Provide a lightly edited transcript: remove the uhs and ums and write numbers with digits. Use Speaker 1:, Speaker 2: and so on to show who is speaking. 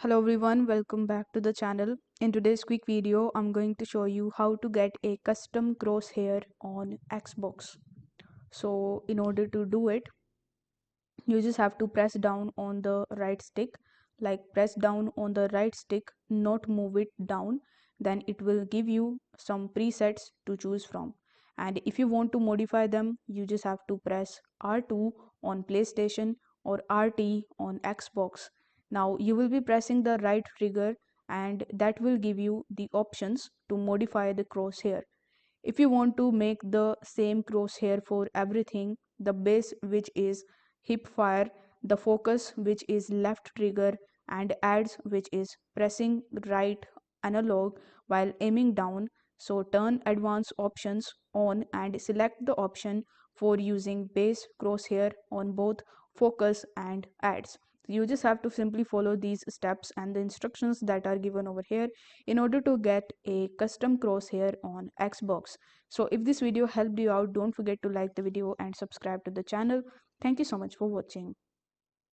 Speaker 1: Hello everyone, welcome back to the channel. In today's quick video, I'm going to show you how to get a custom crosshair on Xbox. So in order to do it, you just have to press down on the right stick, like press down on the right stick, not move it down. Then it will give you some presets to choose from. And if you want to modify them, you just have to press R2 on PlayStation or RT on Xbox. Now you will be pressing the right trigger and that will give you the options to modify the crosshair. If you want to make the same crosshair for everything, the base which is hip fire, the focus which is left trigger, and adds which is pressing right analog while aiming down. So turn advanced options on and select the option for using base crosshair on both focus and adds. You just have to simply follow these steps and the instructions that are given over here in order to get a custom crosshair on Xbox. So if this video helped you out, don't forget to like the video and subscribe to the channel. Thank you so much for watching.